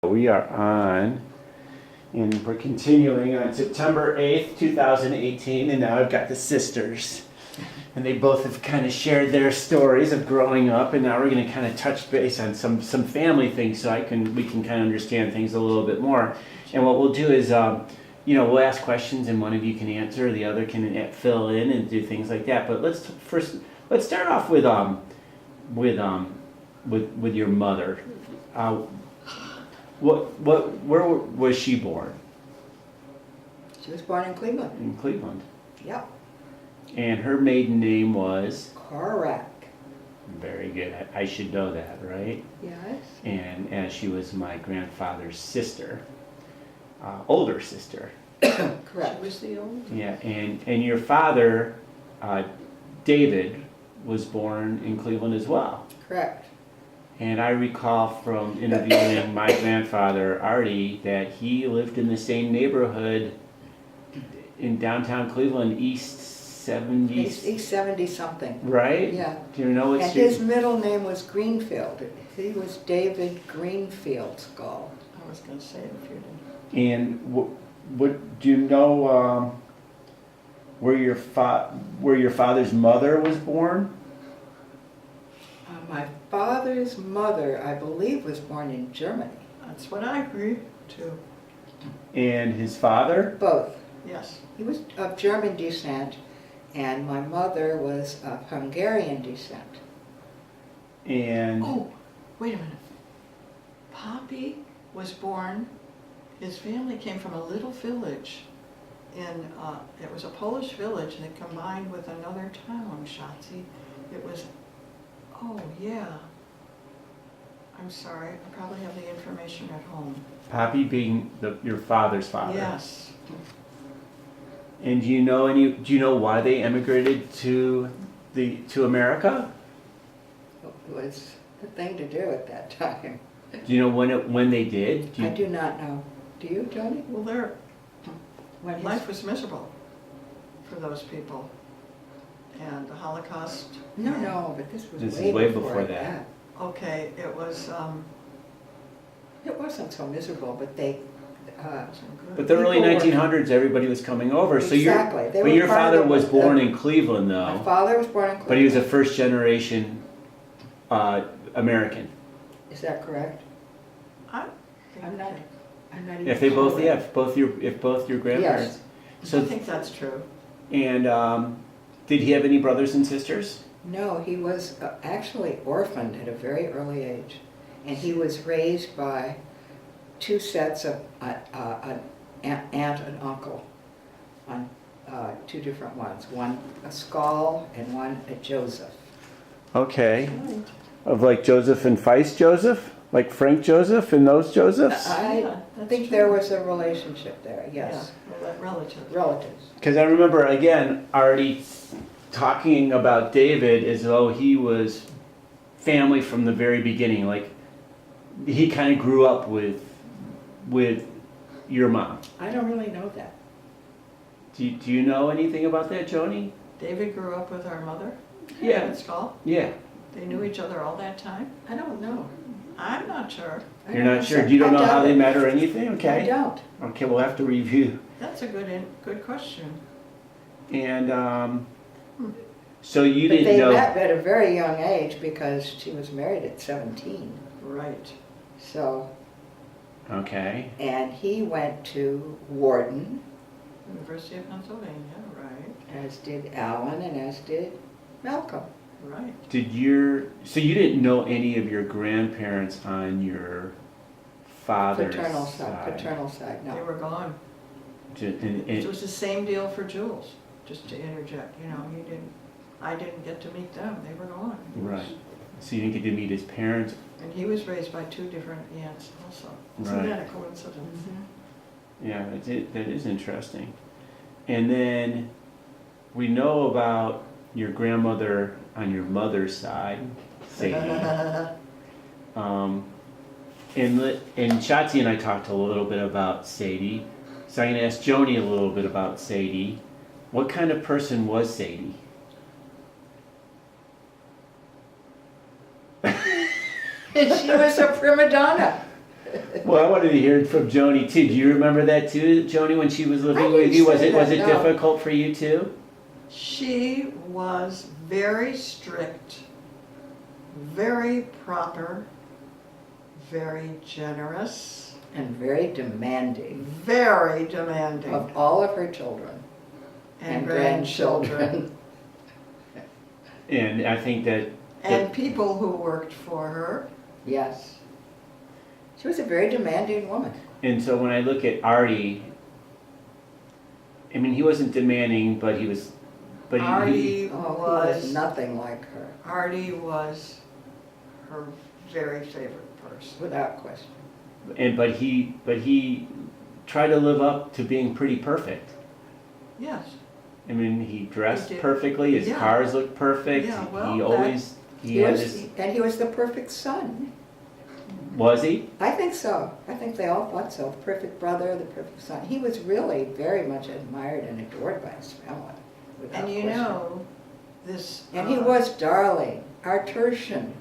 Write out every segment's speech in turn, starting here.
We are on, and we're continuing on September 8th, 2018, and now I've got the sisters. And they both have kind of shared their stories of growing up, and now we're going to kind of touch base on some family things so we can kind of understand things a little bit more. And what we'll do is, we'll ask questions, and one of you can answer, the other can fill in and do things like that. But let's start off with your mother. Where was she born? She was born in Cleveland. In Cleveland. Yep. And her maiden name was? Correct. Very good. I should know that, right? Yes. And as she was my grandfather's sister, older sister. Correct. She was the oldest. Yeah, and your father, David, was born in Cleveland as well. Correct. And I recall from interviewing my grandfather, Artie, that he lived in the same neighborhood in downtown Cleveland, East 70s. He's 70 something. Right? Yeah. Do you know what's And his middle name was Greenfield. He was David Greenfield Skull. I was going to say it if you didn't. And what do you know where your father's mother was born? My father's mother, I believe, was born in Germany. That's what I agree to. And his father? Both. Yes. He was of German descent, and my mother was of Hungarian descent. And Oh, wait a minute. Poppy was born, his family came from a little village it was a Polish village and it combined with another town, Chotsie. It was, oh yeah. I'm sorry, I probably have the information at home. Poppy being your father's father. Yes. And do you know why they emigrated to America? It was the thing to do at that time. Do you know when they did? I do not know. Do you, Joanie? Well, their When his- life was miserable for those people. And the Holocaust. No, but this This was is way before that. Okay, it was, It wasn't so miserable, but they, wasn't good. But the early People were- 1900s, everybody was coming over. So Exactly. They but were your part of father the- was born the- in Cleveland, my though. father was born in Cleveland. But he was a first generation American. Is that correct? I think I'm not- I'm not even If they both, sure. yeah, if both your grandparents. I So think that's true. and did he have any brothers and sisters? No, he was actually orphaned at a very early age. And he was raised by two sets of an aunt and uncle on two different ones. One a Skull and one a Joseph. Okay. Of like Joseph and Feist Joseph? Like Frank Joseph and those Josephs? I Yeah, that's think true. there was a relationship there, yes. Yeah, relative. Relatives. Because I remember, again, already talking about David as though he was family from the very beginning. Like, he kind of grew up with your mom. I don't really know that. Do you know anything about that, Joanie? David grew up with our mother. Yeah. In Skull. Yeah. They knew each other all that time. I don't know. I'm not sure. I You're don't not know. sure? You don't I know how doubt they it. met or anything? Okay. I don't. Okay, we'll have to review. That's a good question. And so you But didn't they know. met at a very young age because she was married at 17. Right. So, Okay. and he went to Wharton, University of Pennsylvania. Right. as did Alan and as did Malcolm. Right. So you didn't know any of your grandparents on your father's Paternal side, They no. were gone. And It was the same deal for Jules. Just to interject, I didn't get to meet them. They were gone. right. So you didn't get to meet his parents. And he was raised by two different aunts also. Right. Isn't that a coincidence? Yeah, that is interesting. And then we know about your grandmother on your mother's side, Sadie. And Chotsie and I talked a little bit about Sadie. So I'm going to ask Joanie a little bit about Sadie. What kind of person was Sadie? She was a prima donna. Well, I wanted to hear from Joanie too. Do you remember that too, Joanie, when she was living with you? Was it No. difficult for you too? She was very strict, very proper, very generous, And very demanding very demanding, of all of her children and grandchildren, And I think that, and people who worked for her. Yes. She was a very demanding woman. and so when I look at Artie, I mean, he wasn't demanding, but he was, but he, Artie Oh, he was, was nothing like her, Artie was her very favorite person. without question. but he tried to live up to being pretty perfect. Yes. I mean, he dressed He did. perfectly. His Yeah. cars looked perfect. Yeah, well, he always he had this. And he was the perfect son. Was he? I think so. I think they all thought so. The perfect brother, the perfect son. He was really very much admired and adored by his family. Without And you question. know, this. And he was darling, Arturtian.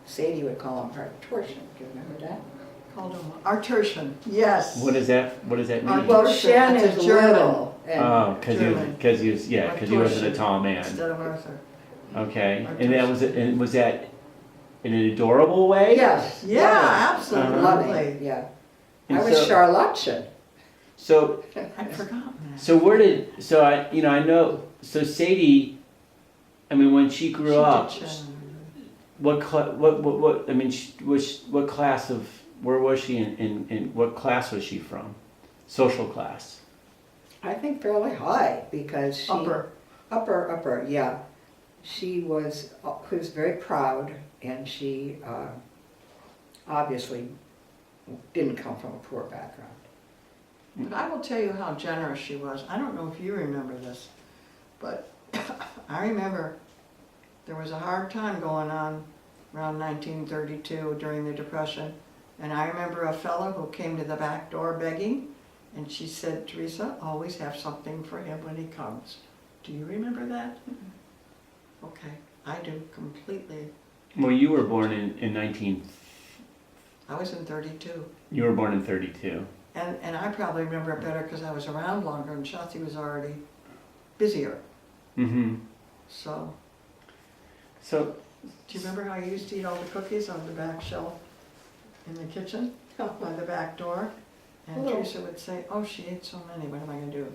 Sadie would call him Arturtian. Do you remember that? Called him Arturtian, yes. What does that mean? Artur- Well, Arturtian, Shen that's is a German. little. And Oh, German. because he wasn't a tall man. Instead of Arthur. Okay, Arturtian. and was that in an adorable way? Yes. Yeah, loving, absolutely. loving, yeah. And I was so- Charlottean. So I'd forgotten that. I know so Sadie. I mean, when she grew She up, did Chen. what I mean, what class of where was she in what class was she from? Social class. I think fairly high because she upper, yeah. She was very proud, and she obviously didn't come from a poor background. But I will tell you how generous she was. I don't know if you remember this, but I remember there was a hard time going on around 1932 during the Depression. And I remember a fellow who came to the back door begging, and she said, "Teresa, always have something for him when he comes." Do you remember that? Okay, I do completely. Well, you were born in 19. I was in 32. You were born in 32. And I probably remember it better because I was around longer and Chotsie was already busier. Mm-hmm. So, So do you remember how you used to eat all the cookies on the back shelf in the kitchen by the back door? And Oh. Teresa would say, "Oh, she ate so many, what am I going to do?"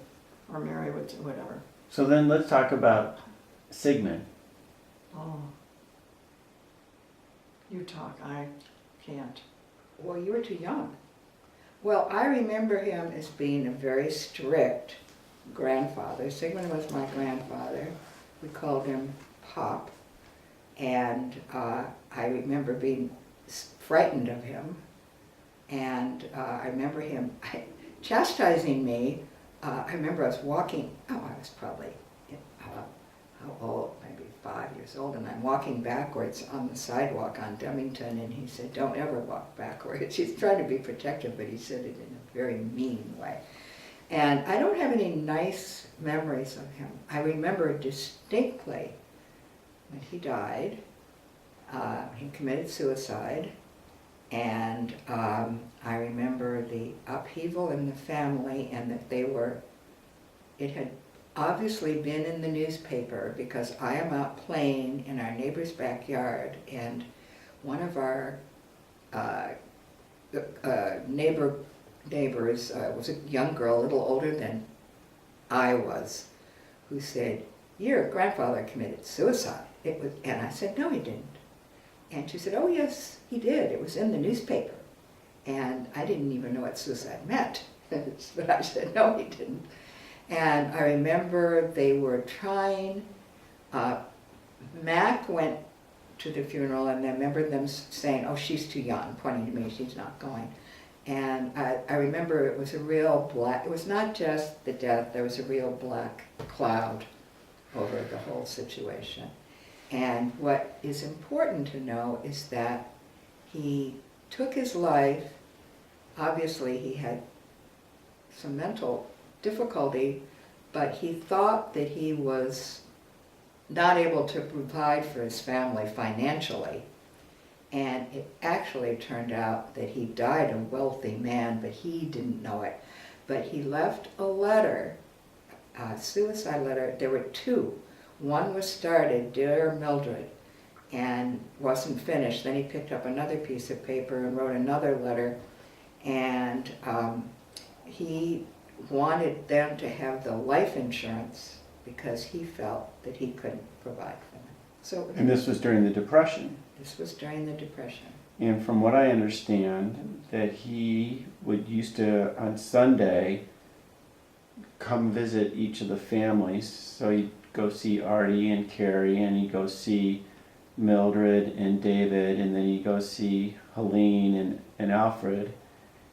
Or Mary would say, whatever. So then let's talk about Sigmund. Oh. You talk, I can't. Well, you were too young. Well, I remember him as being a very strict grandfather. Sigmund was my grandfather. We called him Pop. And I remember being frightened of him. And I remember him chastising me. I remember I was walking, I was probably, how old, maybe 5 years old, and I'm walking backwards on the sidewalk on Demington, and he said, "Don't ever walk backwards." He's trying to be protective, but he said it in a very mean way. And I don't have any nice memories of him. I remember distinctly when he died, he committed suicide, and I remember the upheaval in the family, and that it had obviously been in the neighborhood because I am out playing in our neighbor's backyard, and one of our neighbors was a young girl, a little older than I was, who said, "Your grandfather committed suicide." And I said, "No, he didn't." And she said, "Oh yes, he did. It was in the newspaper." And I didn't even know what suicide meant, but I said, "No, he didn't." And I remember they were trying, Mac went to the funeral, and I remember them saying, "Oh, she's too young," pointing to me, "She's not going." And I remember it was a real black, it was not just the death, there was a real black cloud over the whole situation. And what is important to know is that he took his life. Obviously he had some mental difficulty, but he thought that he was not able to provide for his family financially, And it actually turned out that he died a wealthy man, but he didn't know it. But he left a letter, a suicide letter. There were two. One was started, Dear Mildred, and wasn't finished. Then he picked up another piece of paper and wrote another letter. And he wanted them to have the life insurance because he felt that he couldn't provide for them. So And this was during the Depression. this was during the Depression. And from what I understand, that he used to, on Sunday, come visit each of the families. So he'd go see Artie and Carrie, and he'd go see Mildred and David, and then he'd go see Helene and Alfred.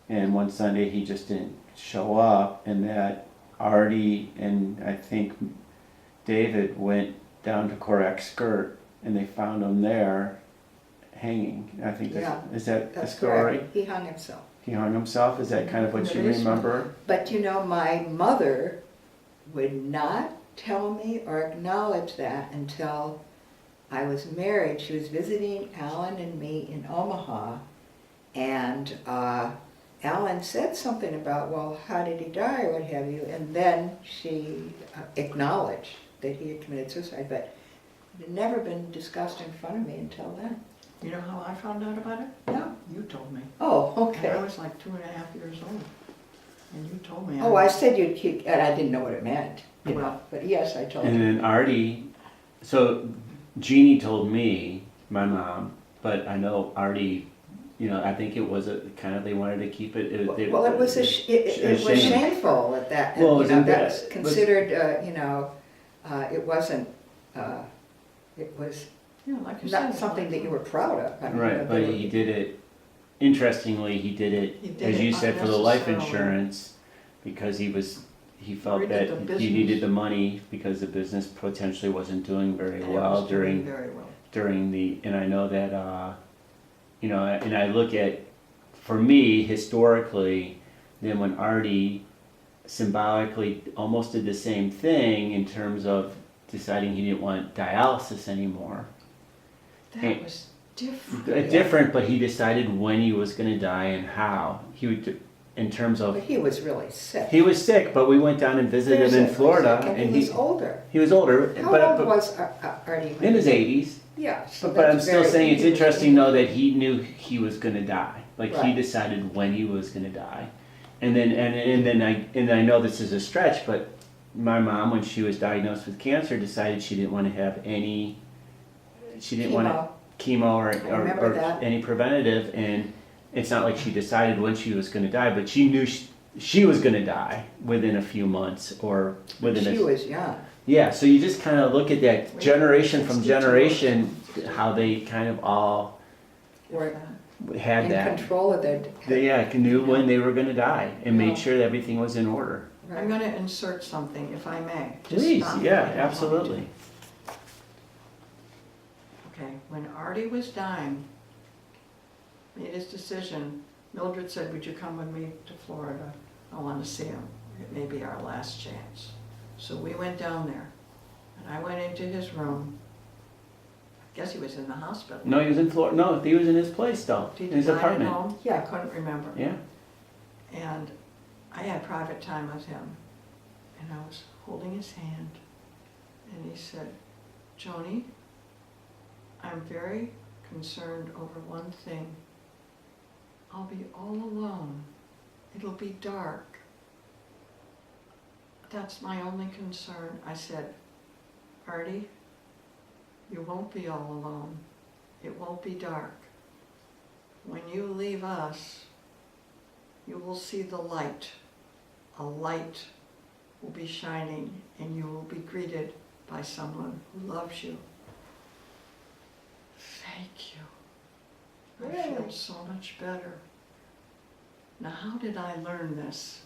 And one Sunday he just didn't show up, and that Artie and I think David went down to Korak Skirt, and they found him there hanging. I think is that the That's story? correct. He hung himself. He hung himself? Is that kind of what you remember? But you know, my mother would not tell me or acknowledge that until I was married. She was visiting Alan and me in Omaha, and Alan said something about, well, how did he die or what have you, and then she acknowledged that he had committed suicide, but it had never been discussed in front of me until then. You know how I found out about it? No. You told me. Oh, And I okay. was like 2.5 years old. And you told me. Oh, I said and I didn't know what it meant, you know, Well. but yes, I told And you. then Artie, so Jeannie told me, my mom, but I know Artie, I think it was a kind of, they wanted to keep it. Well, it was it was shame. shameful at that. Well, it was that embarrass- was considered. It wasn't. It was Yeah, like you not said. something that you were proud of. I mean, Right, but he did it, interestingly, he did He it, did as it you said, for the life unnecessarily. insurance, because he felt Rid that of the he business. needed the money because the business potentially wasn't doing very And it well was doing during very well. and I know that, and I look at, for me, historically, then when Artie symbolically almost did the same thing in terms of deciding he didn't want dialysis anymore. That was different. Different, but he decided when he was going to die and how. He would, in terms But of, he was really sick. he was sick, but we went down and visited him in Sick, Florida, and he was older. he was older, How but old was Artie? in his 80s. Yeah. So But I'm that's still very- saying it's he was interesting though that he knew he was gonna die. Like he Right. decided when he was gonna die. And then I know this is a stretch, but my mom, when she was diagnosed with cancer, decided she didn't want to have any chemo remember or that. any preventative, and it's not like she decided when she was gonna die, but she knew she was gonna die within a few months or within She was young. yeah, so you just kind of look at that Wait, generation from 62. generation, how they kind of all Were had in that. control of their. They knew when they were going to die and Yeah. made sure that everything was in order. I'm going to insert something, if I may. Just Please, stop me yeah, if you don't want me to. absolutely. Okay, when Artie was dying, made his decision, Mildred said, would you come with me to Florida? I want to see him. It may be our last chance. So we went down there, and I went into his room. I guess he was in the hospital. No, he was in Florida. No, he was in his place though, Did in he his die at apartment. home? Yeah. I couldn't remember. Yeah. And I had private time with him, and I was holding his hand, and he said, Joanie, I'm very concerned over one thing. I'll be all alone. It'll be dark. That's my only concern. I said, Artie, you won't be all alone. It won't be dark. When you leave us, you will see the light. A light will be shining, and you will be greeted by someone who loves you. Thank you. I feel Really? so much better. Now, how did I learn this?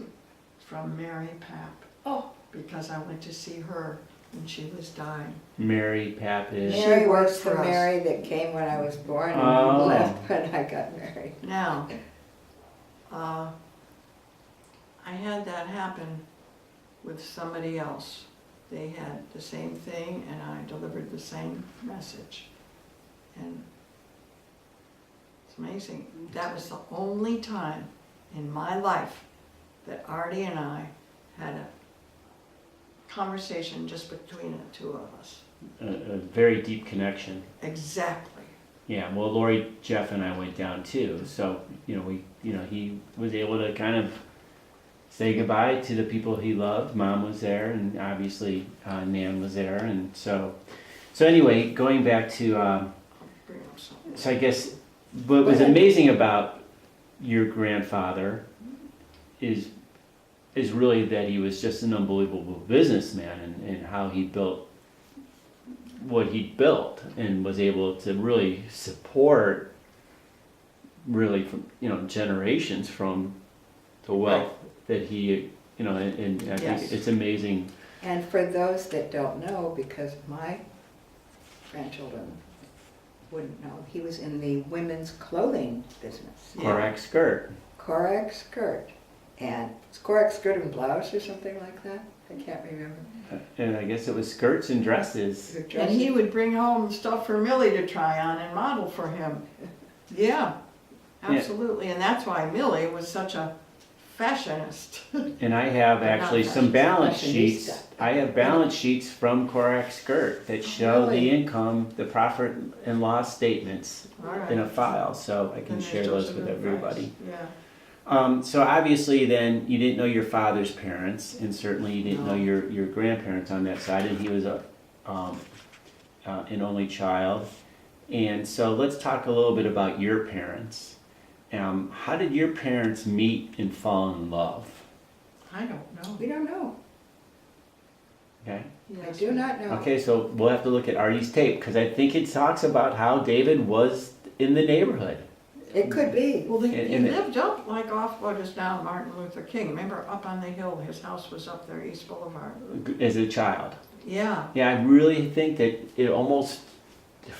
From Mary Papp, Oh, because I went to see her when she was dying. Mary Pappas. She Mary worked was the for us. Mary that came when I was born and Oh. left when I got married. Now, I had that happen with somebody else. They had the same thing, and I delivered the same message. And It's amazing. That was the only time in my life that Artie and I had a conversation just between the two of us. A very deep connection. Exactly. Yeah, well, Lori, Jeff, and I went down too. So, he was able to kind of say goodbye to the people he loved. Mom was there, and obviously Nan was there, and so anyway, going back to, I'll bring up something. so I guess what was amazing about your grandfather is really that he was just an unbelievable businessman, and how he built what he built and was able to really support really from generations from the wealth that he and I Yes. think it's amazing. And for those that don't know, because my grandchildren wouldn't know, he was in the women's clothing business. Yeah. Korak skirt. Korak skirt. And it's Korak skirt and blouse or something like that? I can't remember. And I guess it was skirts and dresses. And he would bring home stuff for Millie to try on and model for him. Yeah, absolutely. And that's why Millie was such a fashionist. And I have But not actually some balance fashionista. sheets. I have balance sheets from Korak skirt that show the Really? income, the profit and loss statements All right. in a file, so I can And share there's those with Joseph and everybody. Bryce. Yeah. So obviously then you didn't know your father's parents, and certainly you didn't know No. your grandparents on that side, and he was an only child. And so let's talk a little bit about your parents. How did your parents meet and fall in love? I don't know. We don't know. Okay. I Yes. do not know. Okay, so we'll have to look at Artie's tape, because I think it talks about how David was in the neighborhood. It could be. Well, he And- lived up like off what is now Martin Luther King. Remember up on the hill, his house was up there, East Boulevard. As a child. Yeah. Yeah, I really think that it almost,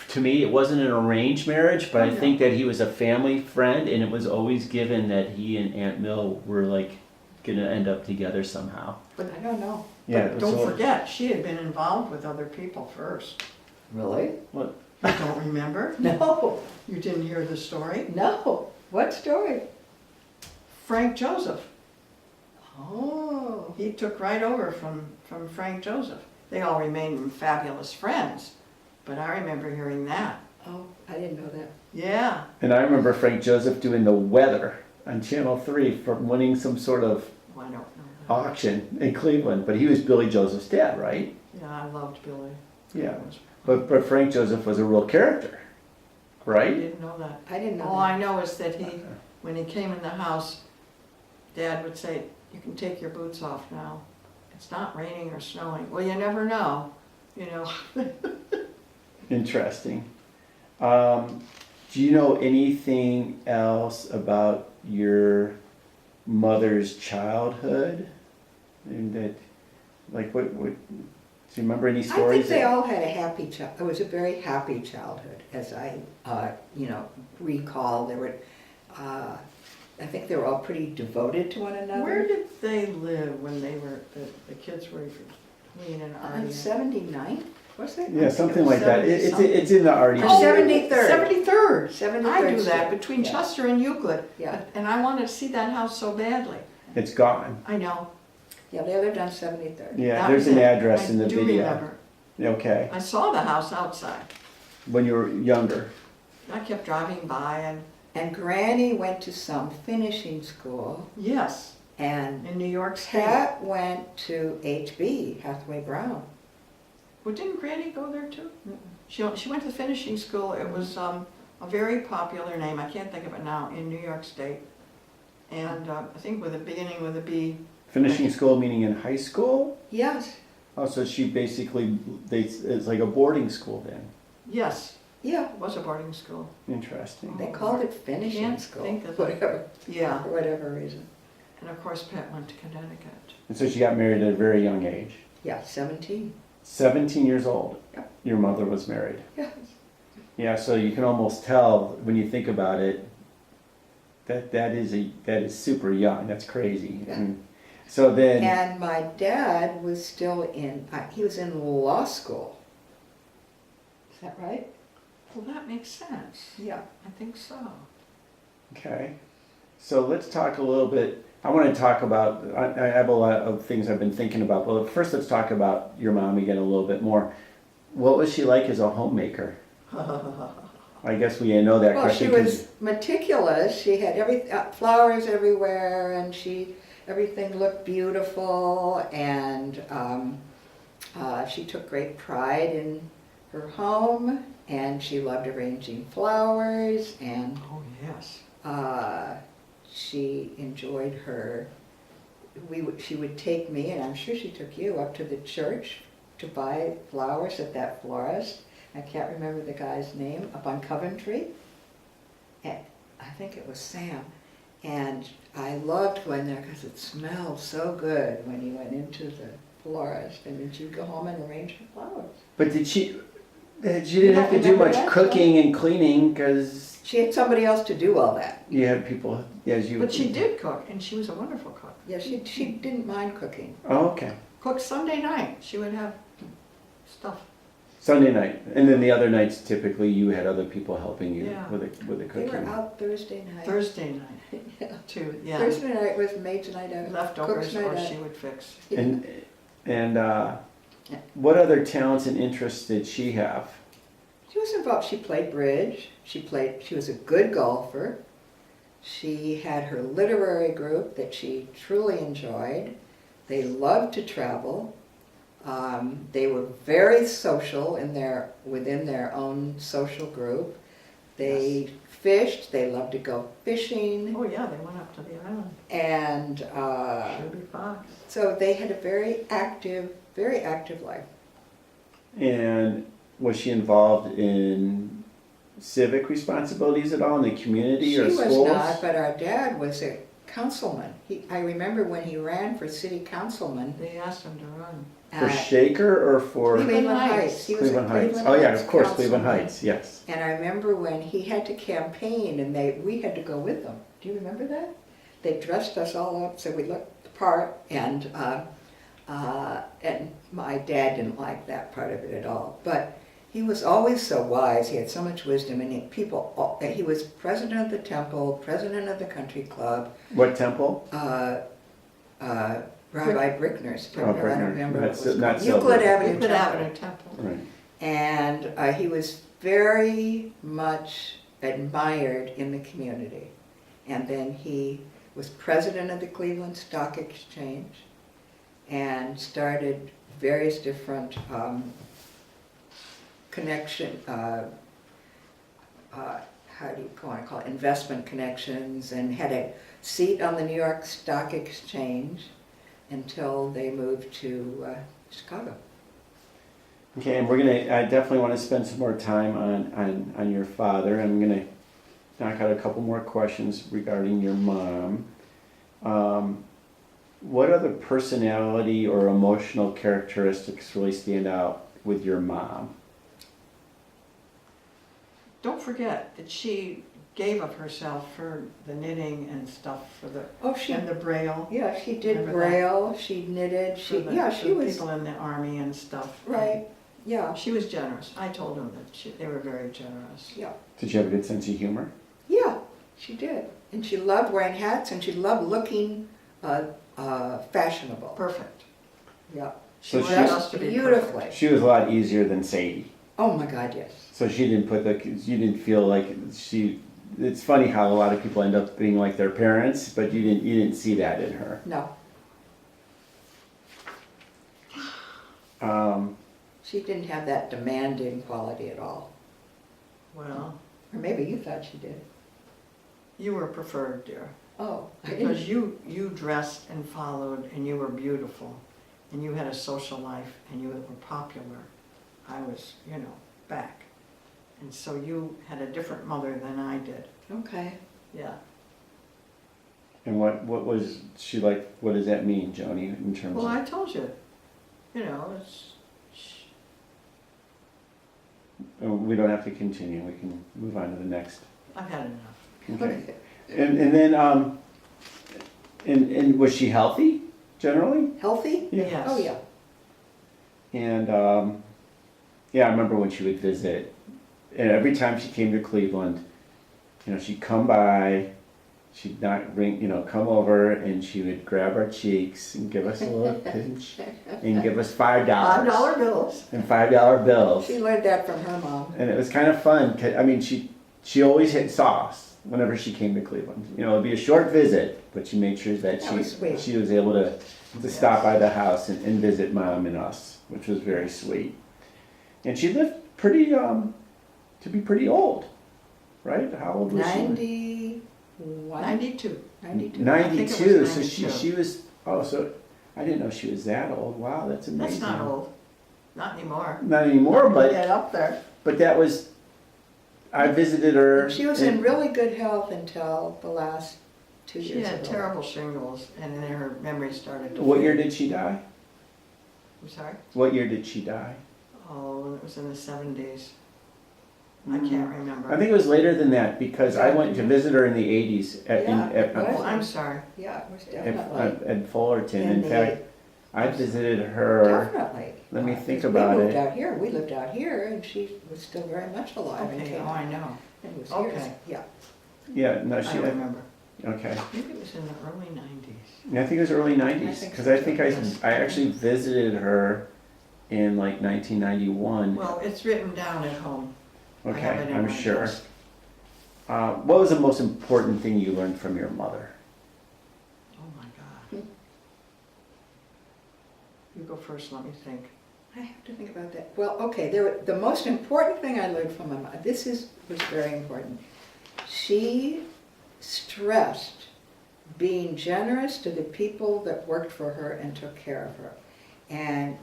to me, it wasn't an arranged marriage, but I Oh, think that he was a family friend, and it was always given that he and Aunt Mill were like gonna end up together somehow. But I don't know. Yeah, But don't so- forget, she had been involved with other people first. Really? What? You don't remember? No. You didn't hear the story? No. What story? Frank Joseph. Oh. He took right over from Frank Joseph. They all remained fabulous friends, but I remember hearing that. Oh, I didn't know that. Yeah. And I remember Frank Joseph doing the weather on Channel 3 for winning some sort of Well, I don't know that. auction in Cleveland, but he was Billy Joseph's dad, right? Yeah, I loved Billy. Yeah. But Frank Joseph was a real character, I right? didn't know that. I didn't know All that. I know is that when he came in the house, Dad would say, "You can take your boots off now. It's not raining or snowing." Well, you never know, you know. Interesting. Do you know anything else about your mother's childhood? And that, like, what, do you remember any I stories? think they all had a happy child. It was a very happy childhood, as I, recall. There were, I think they were all pretty devoted to one another. Where did they live when they were, the kids were between and On Artie? 79th, was it? Yeah, something like that. It's in the Artie. Oh, 73rd. 73rd. 73rd I do that Street. between Yeah. Chester and Euclid. Yeah. And I wanted to see that house so badly. It's gone. I know. Yeah, they lived on 73rd. Yeah, That there's was an it. address in the I do video. remember. Okay, I saw the house outside. when you were younger. I kept driving by and, And Granny went to some finishing school, yes, and in New York State. Pat went to HB, Hathaway Brown. Well, didn't Granny go there too? She went to finishing school. It was a very popular name. I can't think of it now, in New York State. And I think with a beginning with a B. Finishing school meaning in high school? Yes, Oh, so she basically, it's like a boarding school then. Yes, yeah, it was a boarding school. Interesting. they called it finishing Can't school, think of it. whatever, Yeah. for whatever reason. And of course, Pat went to Connecticut. And so she got married at a very young age. Yeah, 17. 17 years old, Yep. your mother was married. Yeah. Yeah, so you can almost tell when you think about it that is super young. That's crazy. Yeah. And so then, And my dad was still he was in law school. Is that right? Well, that makes sense. Yeah. I think so. Okay. So let's talk a little bit. I want to talk about, I have a lot of things I've been thinking about, but first let's talk about your mom again a little bit more. What was she like as a homemaker? I guess we know that Well, she question. was meticulous. She had flowers everywhere, and everything looked beautiful. And she took great pride in her home, and she loved arranging flowers. And Oh, yes. she enjoyed her. She would take me, and I'm sure she took you, up to the church to buy flowers at that florist. I can't remember the guy's name, up on Coventry. And I think it was Sam. And I loved going there because it smelled so good when you went into the florist. And then she'd go home and arrange her flowers. But she didn't have to do remember much that? cooking and cleaning because She had somebody else to do all that. you had people, as you. But she did cook, and she was a wonderful cook. Yeah, she didn't mind cooking. Oh, okay. Cooked Sunday night. She would have stuff. Sunday night, and then the other nights typically you had other people helping you Yeah. with the They cooking. were out Thursday night. Thursday night, Yeah. too, yeah. Thursday night was maid's night out. Leftovers, cook's night or out. she would fix. And what other talents and interests did she have? She was involved. She played bridge. She was a good golfer. She had her literary group that she truly enjoyed. They loved to travel. They were very social within their own social group. They fished. They loved to go fishing. Oh, yeah, they went up to the island. And Ruby Fox. so they had a very active life. And was she involved in civic responsibilities at all in the community or She schools? was not, but our dad was a councilman. I remember when he ran for city councilman. They asked him to run. For Shaker or for Cleveland Heights. He was a Cleveland Heights? Cleveland Oh yeah, Heights of course, Cleveland councilman. Heights, yes. And I remember when he had to campaign and we had to go with them. Do you remember that? They dressed us all up so we looked the part, and my dad didn't like that part of it at all. But he was always so wise. He had so much wisdom, and he was president of the temple, president of the country club. What temple? Rabbi Brickner's temple. I Brickner. don't remember what it That's was not called. Silver. Euclid Avenue Euclid Temple. Avenue Temple. Right. And he was very much admired in the community. And then he was president of the Cleveland Stock Exchange and started various different how do you want to call it, investment connections, and had a seat on the New York Stock Exchange until they moved to Chicago. Okay, and I definitely want to spend some more time on your father. I'm gonna knock out a couple more questions regarding your mom. What other personality or emotional characteristics really stand out with your mom? Don't forget that she gave of herself for the knitting and stuff for the, and the braille. Yeah, she did Remember braille, she knitted, for the- she for was, people in the army and stuff. right, yeah, She was generous. I told them that they were very generous. yeah. Did you have a good sense of humor? Yeah, she did. And she loved wearing hats, and she loved looking fashionable. Perfect. Yeah. She So wanted she's- us to be Beautifully. perfect. She was a lot easier than Sadie. Oh my God, yes. So she didn't you didn't feel like it's funny how a lot of people end up being like their parents, but you didn't see that in her. No, she didn't have that demanding quality at all. Well, Or maybe you thought she did. you were preferred, dear. Oh, I Because didn't. you dressed and followed, and you were beautiful, and you had a social life, and you were popular. I was, back. And so you had a different mother than I did. Okay. Yeah. And what was she like? What does that mean, Joanie, in terms Well, of? I told you, We don't have to continue. We can move on to the next. I've had enough. Okay. And then and was she healthy generally? Healthy? Yeah. Yes. Oh, yeah. And yeah, I remember when she would visit, and every time she came to Cleveland, she'd come by she'd not bring, come over and she would grab our cheeks and give us a little pinch and give us $5. $5 bills. And $5 bills. She learned that from her mom. And it was kind of fun. She always saw us whenever she came to Cleveland. It'd be a short visit, but she made sure that That was sweet. she was able to stop by the house and visit Mom and us, which was very sweet. And she lived to be pretty old, right? How old was she? 91? 92. 92. 92. So 92. she was. Oh, so I didn't know she was that old. Wow, that's amazing. That's not old. Not anymore. Not anymore, but Get up there. that was. I visited her. She was in really good health until the last 2 years She had ago. terrible shingles, and then her memory started to What fade. year did she die? I'm sorry? What year did she die? Oh, it was in the 70s. I can't remember. I think it was later than that because I went to visit her in the 80s Yeah, it was. Oh, I'm sorry. Yeah, it was definitely. at Fullerton. In In the- fact, I visited her. Definitely. Let me think 'Cause about we moved it. out here. We lived out here, and she was still very much alive and Okay, came oh, I know. and was Okay. here. Yeah. Yeah, no, I she. remember. Okay. Maybe it was in the early 90s. Yeah, I think it was early 90s think because so, I think too. I actually visited her in like 1991. Well, it's written down at home. I Okay, have it in I'm my sure. desk. What was the most important thing you learned from your mother? Oh my God. You go first, let me think. I have to think about that. Well, okay, the most important thing I learned from my mom, was very important. She stressed being generous to the people that worked for her and took care of her. And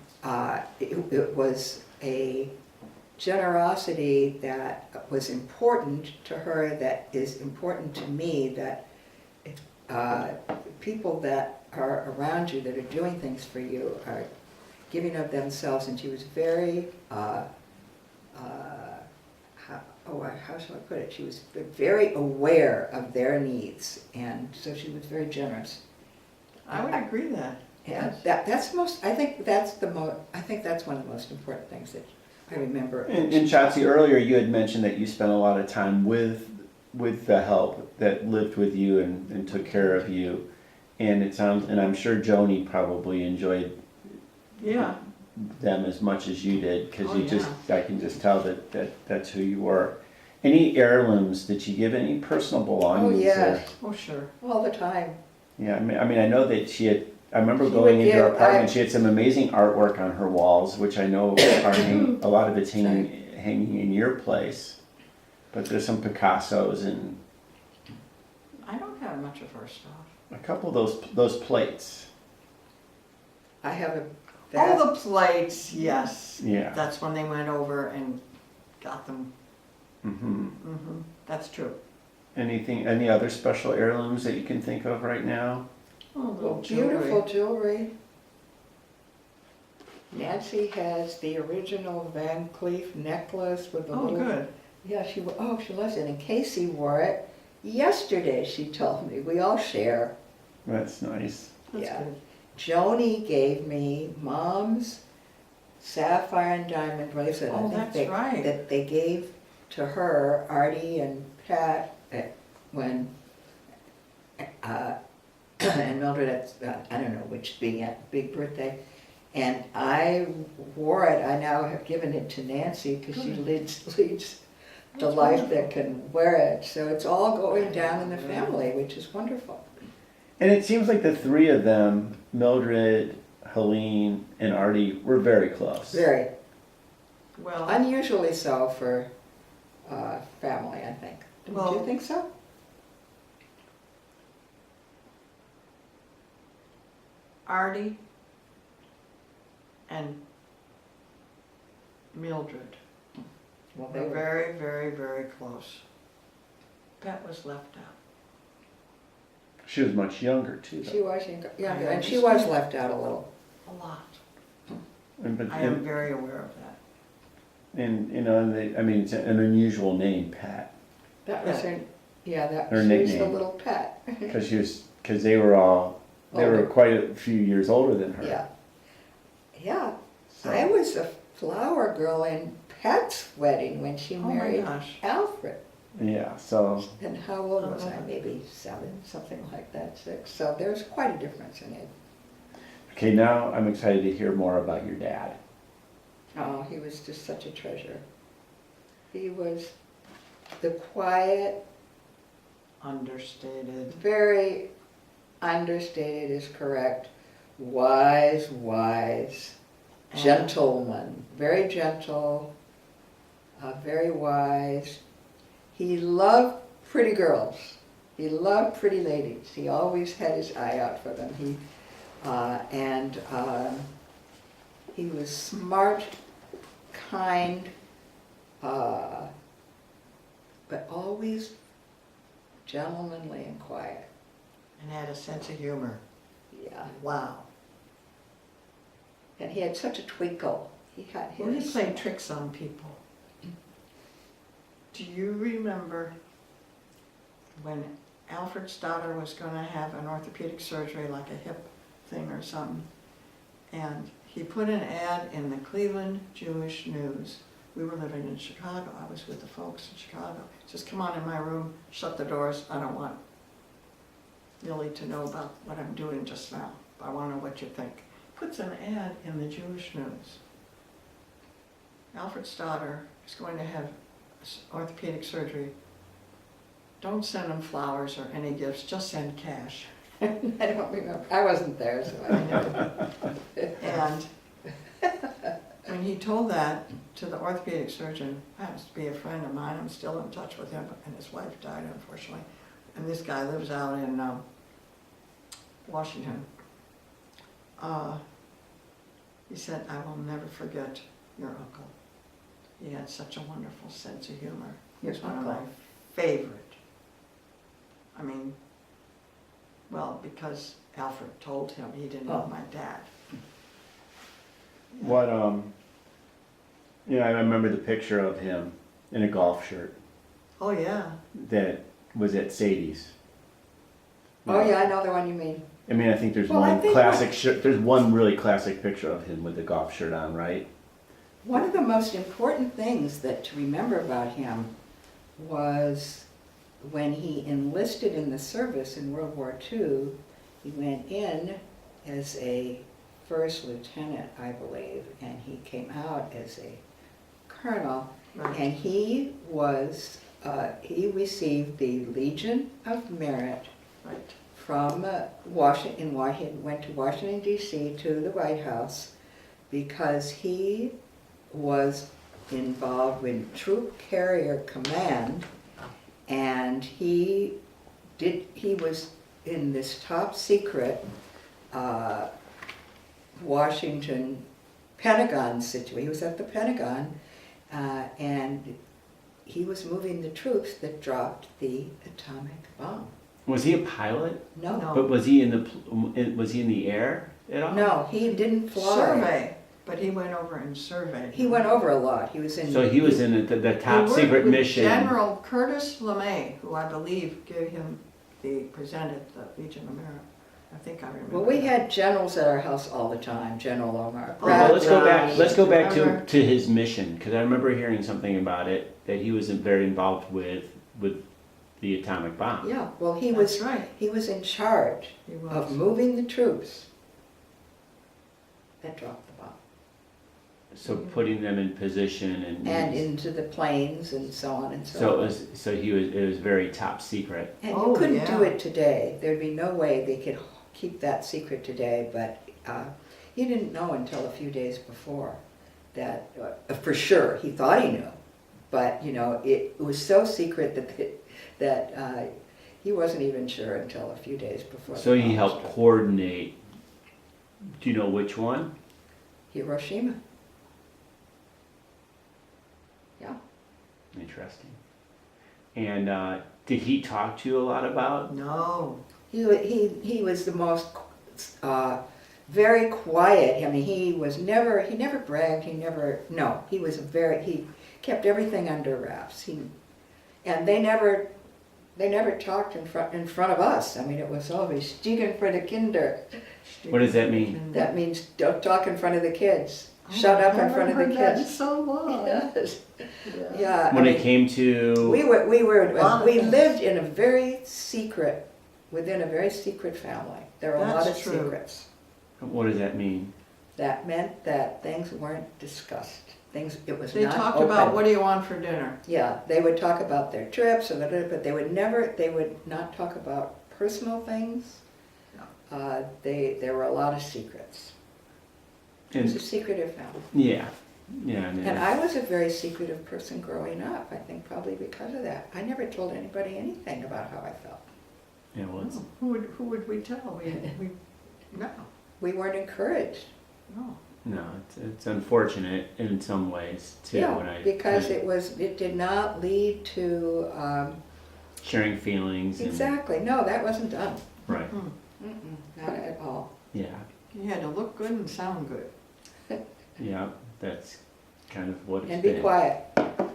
it was a generosity that was important to her, that is important to me, that people that are around you, that are doing things for you, are giving of themselves. And she was very, how shall I put it? She was very aware of their needs, and so she was very generous. I would agree that. And Yes. that's most. I think that's one of the most important things that I remember. And Chotsie, earlier you had mentioned that you spent a lot of time with the help that lived with you and took care of you. And and I'm sure Joanie probably enjoyed Yeah. them as much as you did because Oh, I can just tell that's who you were. Any heirlooms? Did she give any personal belongings? Oh, yeah. Oh, sure. All the time. Yeah, I mean, I know that she had. I remember She going would into her give- apartment. She had some amazing artwork on her walls, which I know a lot of it's hanging in your place. But there's some Picassos and I don't have much of her stuff. a couple of those plates. I have a. Oh, the plates, yes. Yeah. That's when they went over and got them. Mm-hmm. Mm-hmm. That's true. Any other special heirlooms that you can think of right now? Oh, Well, beautiful jewelry. Nancy has the original Van Cleef necklace with the Oh, little. good. Yeah, she loves it. And Casey wore it yesterday. She told me we all share. That's nice. That's Yeah. good. Joni gave me Mom's sapphire and diamond bracelet. Oh, I think that's right. that they gave to her, Artie and Pat, when and Mildred at I don't know which big birthday, and I wore it. I now have given it to Nancy because she Good. leads the That's life wonderful. that can wear it. So it's all going down in the family, which is wonderful. And it seems like the three of them, Mildred, Helene, and Artie, were very close. Very Well, unusually so for family, I think. Don't Well- you think so? Artie and Mildred Well, were very, very, very close. Pat was left out. She was much younger too. Though. She was younger, I and she was understand. left out a little. A lot. And, I am very aware of that. I mean, it's an unusual name, Pat, That was her, Her she was the nickname. little pet. because they were Older. quite a few years older than her. Yeah. Yeah, So- I was a flower girl in Pat's wedding when she Oh my married gosh. Alfred. Yeah, so, And how old was I? Maybe 7, something like that, 6. So there's quite a difference in it. okay, now I'm excited to hear more about your dad. Oh, he was just such a treasure. He was the quiet, Understated. very understated is correct, wise, And- gentleman, very gentle, very wise. He loved pretty girls. He loved pretty ladies. He always had his eye out for them. He was smart, kind, but always gentlemanly and quiet. And had a sense of humor. Yeah. Wow. And he had such a twinkle. He had Well, he his. played tricks on people. Do you remember when Alfred Stoddard was going to have an orthopedic surgery, like a hip thing or something? And he put an ad in the Cleveland Jewish News. We were living in Chicago. I was with the folks in Chicago. He says, come on in my room, shut the doors. I don't want Lily to know about what I'm doing just now. I want to know what you think. Puts an ad in the Jewish News. Alfred Stoddard is going to have orthopedic surgery. Don't send him flowers or any gifts, just send cash. I don't remember. I wasn't there, so I know. And when he told that to the orthopedic surgeon, happens to be a friend of mine, I'm still in touch with him, and his wife died unfortunately. And this guy lives out in Washington. He said, I will never forget your uncle. He had such a wonderful sense of humor. He was one of my favorite. I mean, well, because Alfred told him he didn't know my dad. What, I remember the picture of him in a golf shirt Oh, yeah. that was at Sadie's. Oh, yeah, I know the one you mean. I mean, I think there's Well, I one think classic shirt, there's one really classic picture of him with the golf shirt on, right? One of the most important things that to remember about him was when he enlisted in the service in World War II, he went in as a first lieutenant, I believe, and he came out as a colonel, Right. and he received the Legion of Merit Right. from Washington, went to Washington, D.C. to the White House because he was involved with Troop Carrier Command, and he was in this top secret Washington Pentagon situation. He was at the Pentagon, and he was moving the troops that dropped the atomic bomb. Was he a pilot? No, No. But was he in the air at all? no, he didn't fly. Survey, but he went over and surveyed. He went over a lot. He was in. So he was in the top He worked secret with mission. General Curtis LeMay, who I believe presented the Legion of Merit. I think I remember. Well, we that. had generals at our house all the time. General Omar. Oh, Well, let's go back. Right. Let's go back Remember? to his mission, because I remember hearing something about it that he was very involved with the atomic bomb. Yeah, well, he That's was right. he was in charge He was. of moving the troops that dropped the bomb So putting them in position and into the planes and so on and so so on. it was very top secret. And Oh, you couldn't do yeah. it today. There'd be no way they could keep that secret today, but he didn't know until a few days before that, for sure, he thought he knew. But, it was so secret that he wasn't even sure until a few days before. So the he bomb helped struck. coordinate. Do you know which one? Hiroshima. Yeah. Interesting. And did he talk to you a lot about? No. He was the most very quiet. I mean, he never bragged. He kept everything under wraps. And they never talked in front of us. I mean, it was always "Stiegen for the Kinder." What does that mean? That means don't talk in front of the kids. Shut up in front of the I haven't heard that in kids. so long. Yes. Yeah. When I it mean, came to, we Lot of things. lived in a very secret, within a very secret family. There were a lot of That's true. secrets. what does that mean? That meant that things weren't discussed. It was They not talked open. about, what do you want for dinner? Yeah, they would talk about their trips, and but they would not talk about personal things. There were a lot of secrets. It was a And, secretive family. yeah, And I was a very secretive person growing up, I think probably because of that. I never told anybody anything about how I felt. yeah, well, it's, Who would we tell? No, We weren't encouraged. no. no, it's unfortunate in some ways too. When Yeah, I because it did not lead to, sharing feelings. exactly, no, that wasn't done. And, right. Not at all. Yeah. You had to look good and sound good. Yeah. That's kind of what it's And be been. quiet.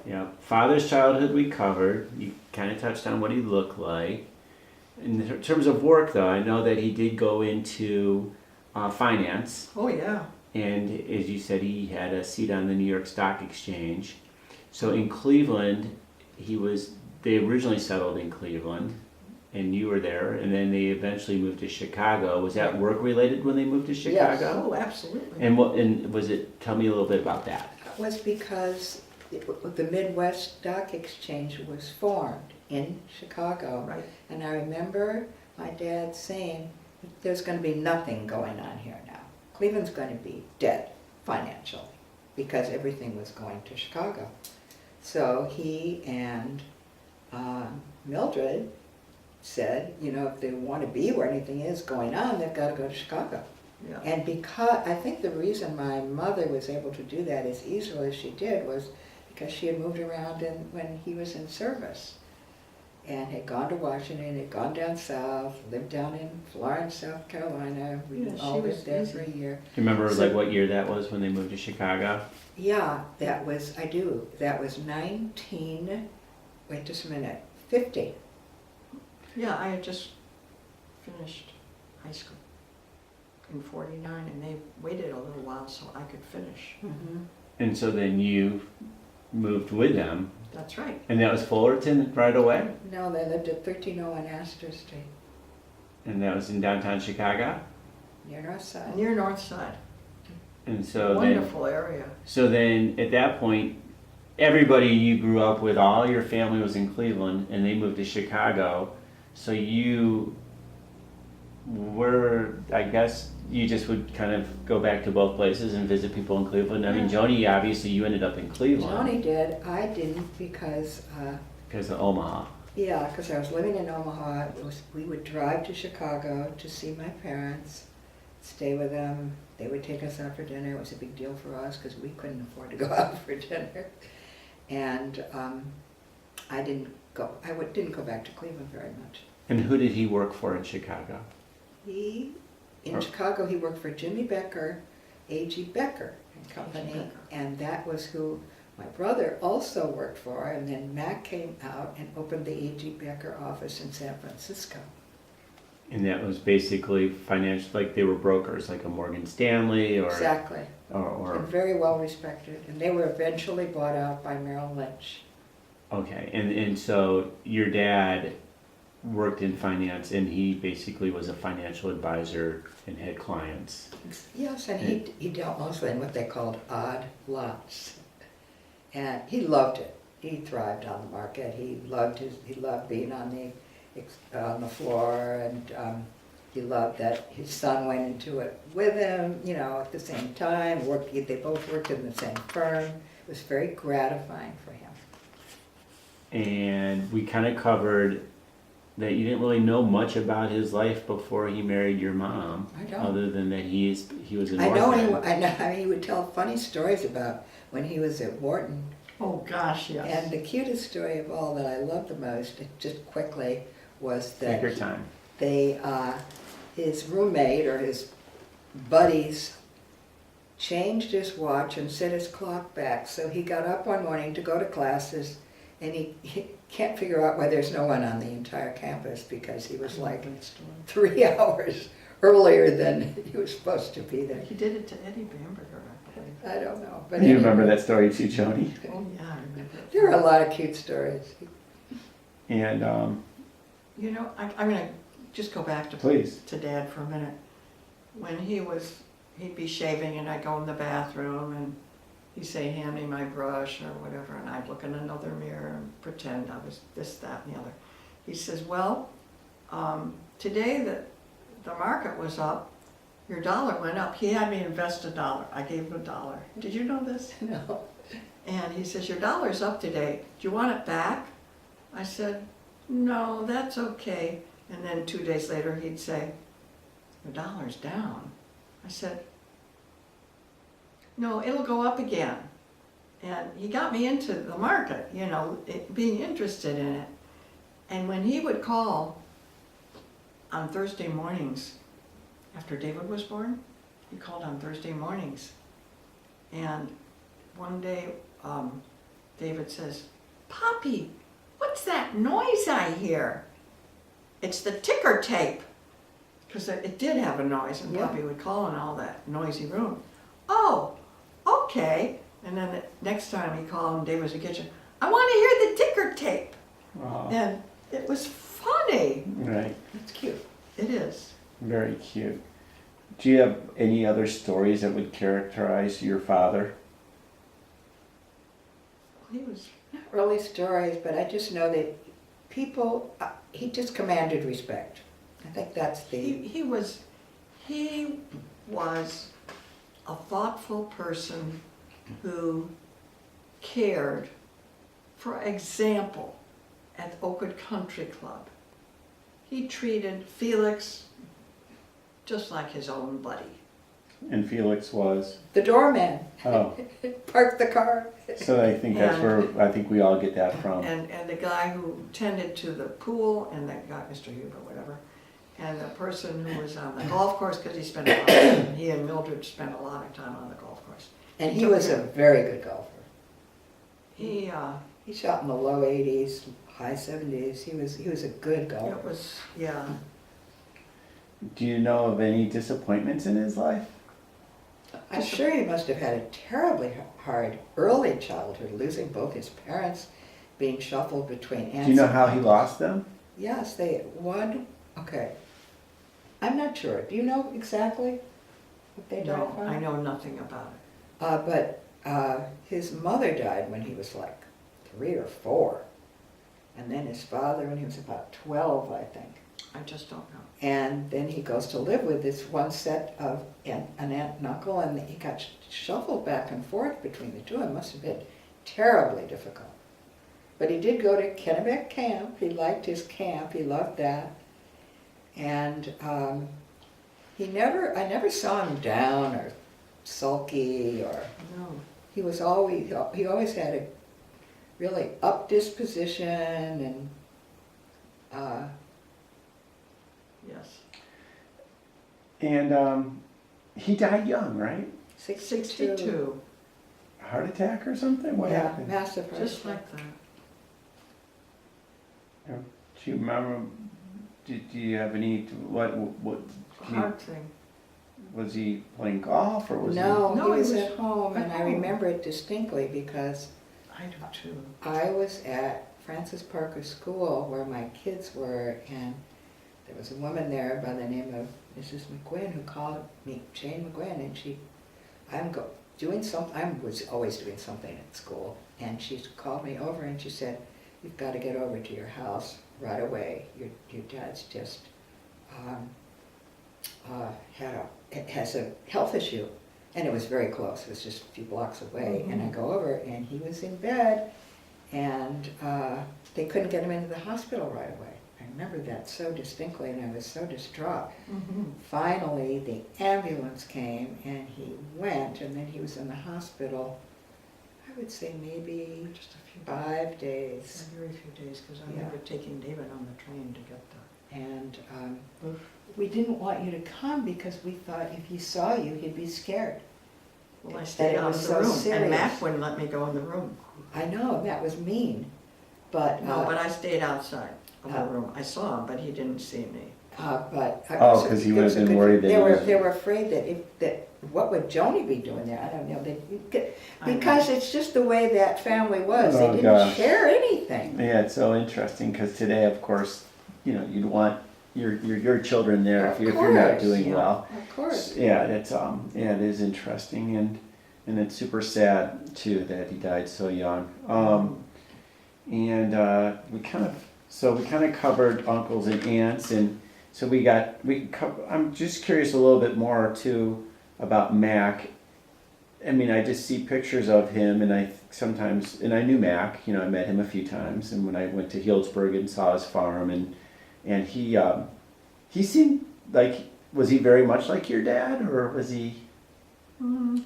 Yeah. Father's childhood we covered. You kind of touched on what he looked like. In terms of work, though, I know that he did go into finance. Oh, yeah. And as you said, he had a seat on the New York Stock Exchange. So in Cleveland, they originally settled in Cleveland, and you were there, and then they eventually moved to Chicago. Was that work related when they moved to Chicago? Oh, absolutely. And was it, tell me a little bit about that. It was because the Midwest Stock Exchange was formed in Chicago. Right. And I remember my dad saying, there's going to be nothing going on here now. Cleveland's going to be dead financially because everything was going to Chicago. So he and Mildred said, if they want to be where anything is going on, they've got to go to Chicago. Yeah. And because I think the reason my mother was able to do that as easily as she did was because she had moved around when he was in service and had gone to Washington, had gone down south, lived down in Florence, South Carolina. We Yeah, all she was lived there easy. for a year. Do you remember So- what year that was when they moved to Chicago? Yeah, I do. That was 50. Yeah, I had just finished high school in '49, and they waited a little while so I could finish. Mm-hmm. And so then you moved with them, That's right. and that was Fullerton right away? No, they lived at 1301 Astor Street, And that was in downtown Chicago? near North Side. Near North Side. And so Wonderful area. then at that point, everybody you grew up with, all your family was in Cleveland, and they moved to Chicago. So you were, I guess, you just would kind of go back to both places and visit people in Cleveland. I mean, Yeah. Joanie, obviously, you ended up in Cleveland Joanie did. I didn't because, because of Omaha. because I was living in Omaha. We would drive to Chicago to see my parents, stay with them. They would take us out for dinner. It was a big deal for us because we couldn't afford to go out for dinner. And I didn't go back to Cleveland very much. And who did he work for in Chicago? In Chicago, he worked for Jimmy Becker, A.G. Becker and Company, Becker. and that was who my brother also worked for. And then Mac came out and opened the A.G. Becker office in San Francisco. And that was basically financial, like they were brokers, like a Morgan Stanley or Exactly. or And very well respected. And they were eventually bought out by Merrill Lynch. okay. And so your dad worked in finance, and he basically was a financial advisor and had clients. Yes, and he dealt mostly in what they called odd lots. And he loved it. He thrived on the market. He loved being on the floor, and he loved that his son went into it with him, at the same time. They both worked in the same firm. It was very gratifying for him. And we kind of covered that you didn't really know much about his life before he married your mom, I don't. other than that he was an I know orphan. he would tell funny stories about when he was at Wharton. Oh, gosh, yes. And the cutest story of all that I loved the most, just quickly, was that Take your time. his roommate or his buddies changed his watch and set his clock back. So he got up one morning to go to classes, and he can't figure out why there's no one on the entire campus because he was like 3 hours earlier than he was supposed to be there. He did it to Eddie Bamberger, I believe. I don't know. But Do you anyway. remember that story too, Joni? Oh, yeah, I remember. There are a lot of cute stories. And You know, I'm gonna just go back please. to Dad for a minute. When he'd be shaving and I'd go in the bathroom and he'd say, hand me my brush or whatever, and I'd look in another mirror and pretend I was this, that, and the other. He says, well, today the market was up, your dollar went up. He had me invest $1. I gave him $1. Did you know this? No. And he says, your dollar's up today. Do you want it back? I said, no, that's okay. And then 2 days later, he'd say, your dollar's down. I said, no, it'll go up again. And he got me into the market, you know, being interested in it. And when he would call on Thursday mornings, after David was born, he called on Thursday mornings. And one day, David says, Poppy, what's that noise I hear? It's the ticker tape. Because it did have a noise, and Yeah. Poppy would call in all that noisy room. Oh, okay. And then the next time he called and David was in the kitchen, I want to hear the ticker tape. Oh, And it was funny. right. That's cute. It is. Very cute. Do you have any other stories that would characterize your father? He was, Not really stories, but I just know that people, he just commanded respect. I think that's the, he was a thoughtful person who cared. For example, at Oakwood Country Club, he treated Felix just like his own buddy. And Felix was? the doorman. Oh, Parked the car. so I think that's where, I think we all get that from. And the guy who tended to the pool, and that guy, Mr. Huber, whatever, and the person who was on the golf course, because he spent a lot of time, he and Mildred spent a lot of time on the golf course. And he was a very good golfer. He, He shot in the low 80s, high 70s. He was a good golfer. it was, yeah. Do you know of any disappointments in his life? I'm sure he must have had a terribly hard early childhood, losing both his parents, being shuffled between aunts. Do you know and how he uncles. lost them? Yes, okay. I'm not sure. Do you know exactly what they died No, from? I know nothing about it. But his mother died when he was like 3 or 4. And then his father when he was about 12, I think. I just don't know. And then he goes to live with this one set of an aunt and uncle, and he got shuffled back and forth between the two. It must have been terribly difficult. But he did go to Kennebec Camp. He liked his camp. He loved that. And I never saw him down or sulky, or No. he always had a really up disposition, and Yes. And he died young, right? 62. Heart attack or something? What yeah, happened? massive heart Just attack. like that. Do you remember? Do you have any? What? Can you, Hard thing. was he playing golf or was No, No, he he was was at home, and at I home. remember it distinctly because I do too. I was at Francis Parker School where my kids were, and there was a woman there by the name of Mrs. McGuinn who called me, Jane McGuinn, and I was always doing something at school, and she called me over and she said, you've got to get over to your house right away. Your dad's just has a health issue. And it was very close, it was just a few blocks away. And I go over and he was in bed, and they couldn't get him into the hospital right away. I remember that so distinctly, and I was so distraught. Mm-hmm. Finally, the ambulance came and he went, and then he was in the hospital, I would say maybe Just a few 5 days. A very few days, because I Yeah. remember taking David on the train to get there. And we didn't want you to come because we thought if he saw you, he'd be scared. Well, I That stayed it out of was the so room, serious. and Mac wouldn't let me go in the room. I know, that was mean, but No, but I stayed outside of the Oh. room. I saw him, but he didn't see me. But. Oh, 'cause he would have been worried that They he were, was- they were afraid that what would Joni be doing there? I don't know. I know. Because it's just the way that family was. They Oh, didn't gosh. share anything. Yeah, it's so interesting because today, of course, you'd want your children there if Of you're not course, doing yeah. well. Of course. Yeah, it is interesting and it's super sad too that he died so young. And we kind of covered uncles and aunts, and so I'm just curious a little bit more too about Mac. I mean, I just see pictures of him, and I knew Mac. I met him a few times, and when I went to Healdsburg and saw his farm, and he seemed like, was he very much like your dad, or was he?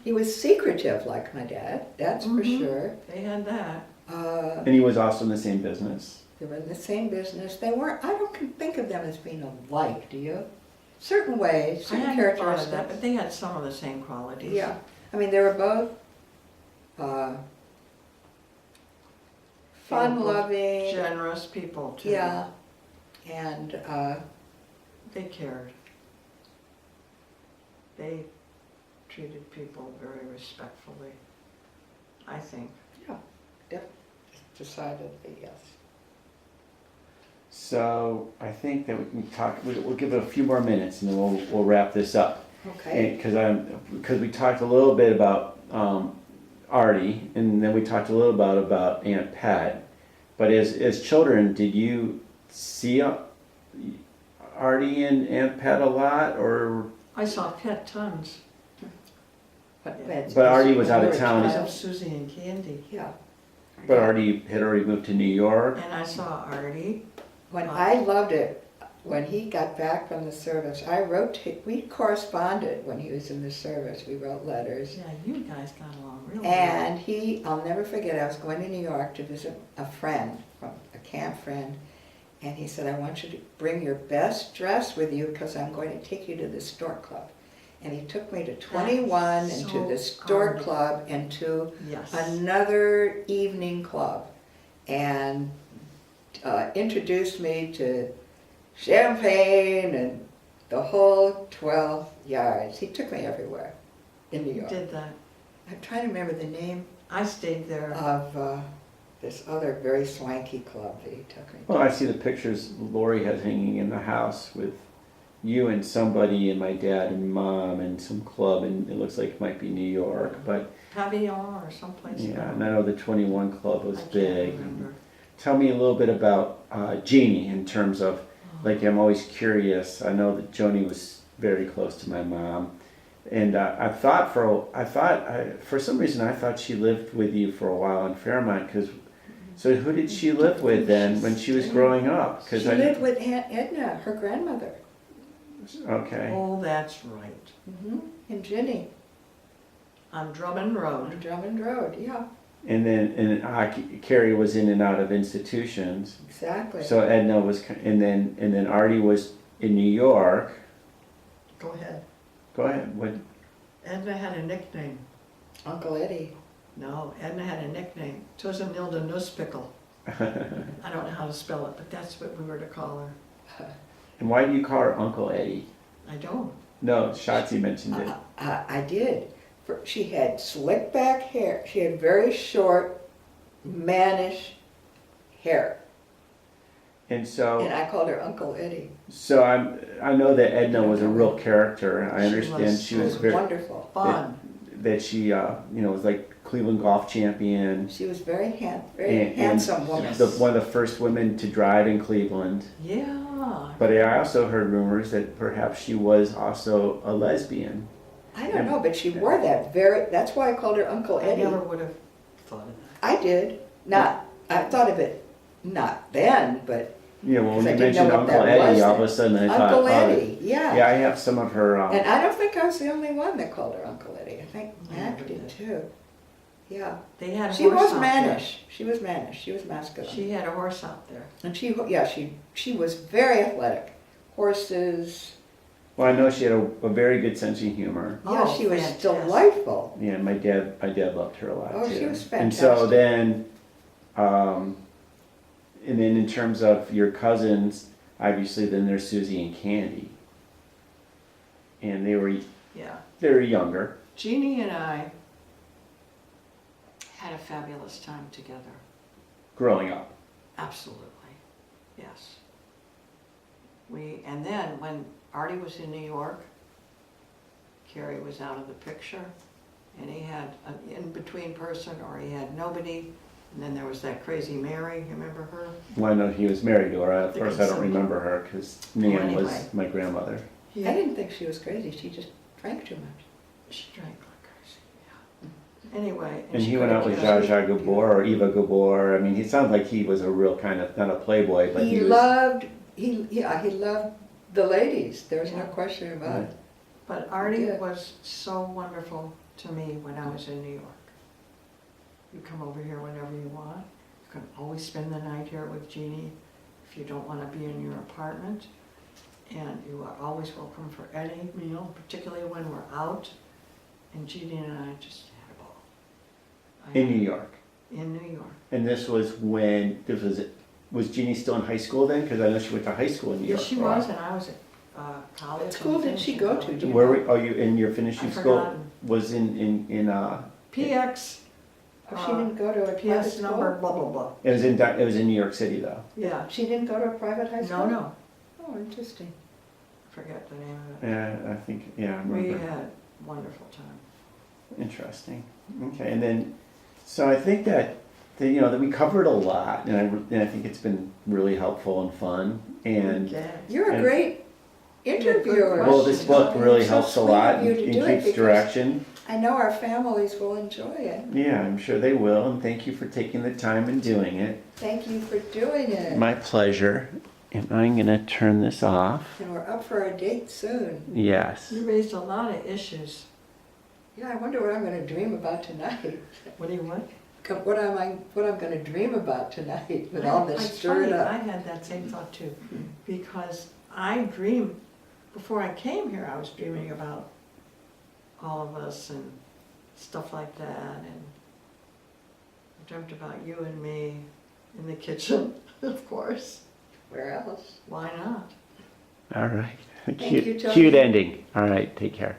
He was secretive like my dad, that's for Mhm. sure. They had that. And he was also in the same business. They were in the same business. They weren't, I don't think of them as being alike, do you? Certain ways, I certain hadn't thought of that, characteristics. but they had some of the same qualities. Yeah, I mean, they were both fun-loving, Generous people too. yeah, and They cared. They treated people very respectfully, I think. decidedly, yes. So I think that we can talk. We'll give it a few more minutes, and then we'll wrap this up. Okay. Because we talked a little bit about Artie, and then we talked a little about Aunt Pat. But as children, did you see Artie and Aunt Pat a lot, or? I saw Pet tons. But Artie was out of we were town. I child- saw Susie and Candy. Yeah. But Artie had already moved to New York. And I saw Artie. When I loved it, when he got back from the service, we corresponded when he was in the service. We wrote letters. Yeah, you guys got along really well. And I'll never forget, I was going to New York to visit a friend, a camp friend, and he said, I want you to bring your best dress with you because I'm going to take you to the Stork Club. And he took me to 21 and to the Stork Artie. Club and to Yes. another evening club and introduced me to champagne and the whole 12 yards. He took me everywhere in New You York. did that. I'm trying to remember the name I stayed there. of this other very swanky club that he took me to. Well, I see the pictures Lori has hanging in the house with you and somebody and my dad and mom and some club, and it looks like it might be New York, but Pavillon or someplace. yeah, and I know the 21 Club was I can't big. remember. Tell me a little bit about Jeannie in terms of, like, I'm always curious. I know that Joanie was very close to my mom, and for some reason I thought she lived with you for a while in Fairmont. So who did she live with then when she was growing up? She lived with Aunt Edna, her grandmother, Okay. Oh, that's right. in Ginny, On Drummond Road. on Drummond Road, yeah, And then Carrie was in and out of institutions. exactly. So Edna was, and then Artie was in New York. Go ahead. Go ahead. What? Edna had a nickname. Uncle Eddie. No, Edna had a nickname. Tosanilda Nusspickle. I don't know how to spell it, but that's what we were to call her. And why do you call her Uncle Eddie? I don't. No, Chotsie mentioned it. I did. She had slick back hair. She had very short, mannish hair. And so, And I called her Uncle Eddie. so I know that Edna was a real character. I She understand was. she She was was very, wonderful. Fun. that she, was like Cleveland golf champion. She was very And- handsome woman. One of the first women to drive in Cleveland. Yeah. But I also heard rumors that perhaps she was also a lesbian. I don't know, but she wore that that's why I called her Uncle I Eddie. never would have thought of that. I did. I thought of it, not then, but Yeah, well, when Because I you didn't mentioned know what Uncle that Eddie, was all of then. a sudden I thought, Uncle oh, Eddie, yeah. yeah, I have some of her. And I don't think I was the only one that called her Uncle Eddie. I think I Mac never did did. too. Yeah. They had a She horse was out mannish. She was mannish. She was there. masculine. She had a horse out there. And she was very athletic. Horses. Well, I know she had a very good sense of humor. Yeah, Oh, she was fantastic. delightful. Yeah, my dad loved her a lot Oh, too. she was And so fantastic. then, in terms of your cousins, obviously then there's Susie and Candy. And they were Yeah. younger. Jeannie and I had a fabulous time together. Growing up. Absolutely, yes. And then when Artie was in New York, Carrie was out of the picture, and he had an in-between person, or he had nobody. And then there was that crazy Mary, you remember her? Well, I know he was married to her. Of think course, it I was don't some- remember her because Nan Anyway. was my grandmother. He I didn't think she was crazy, she just drank too much. She drank like crazy, yeah. Anyway. And she he went out with couldn't Zsa get- Zsa Gabor or Eva Gabor. I mean, he sounded like he was a real kind of, not a playboy, but He was. loved, he loved the ladies, there's no Yeah. question about it. But Artie Yeah. was so wonderful to me when I was in New York. You come over here whenever you want. You can always spend the night here with Jeannie if you don't want to be in your apartment. And you are always welcome for any meal, particularly when we're out. And Jeannie and I just had a ball. In New York. In New York. And this was when, was Jeannie still in high school then? Because I know she went to high school in New York. Yes, she for a while. was, and I was at college. What school did she go to? Where were, oh, you, in your finishing I've school forgotten. was in PX. Oh, she didn't go to a private PS number, school? blah, blah, blah. it was in New York City though. Yeah. She didn't go to a private high school? No. Oh, interesting. Forget the name of it. Yeah, I think, yeah, I We remember. had a wonderful time. Interesting. Okay, and then, so I think that that we covered a lot, and I think it's been really helpful and fun. And Okay. You're a And- great interviewer. well, this book really So helps a sweet lot of you and, to and do it keeps because direction. I know our families will enjoy it. Yeah, I'm sure they will, and thank you for taking the time and doing it. Thank you for doing it. My pleasure. And I'm gonna turn this off. And we're up for a date soon. Yes. You raised a lot of issues. Yeah, I wonder what I'm gonna dream about tonight. What do you want? What I'm gonna dream about tonight with all this It's stirred funny, up. I had that same thought too, because I dreamed, before I came here, I was dreaming about all of us and stuff like that, and I dreamt about you and me in the kitchen, of course. Where else? Why not? All right. Thank Cute, you, Tony. cute ending. All right. Take care.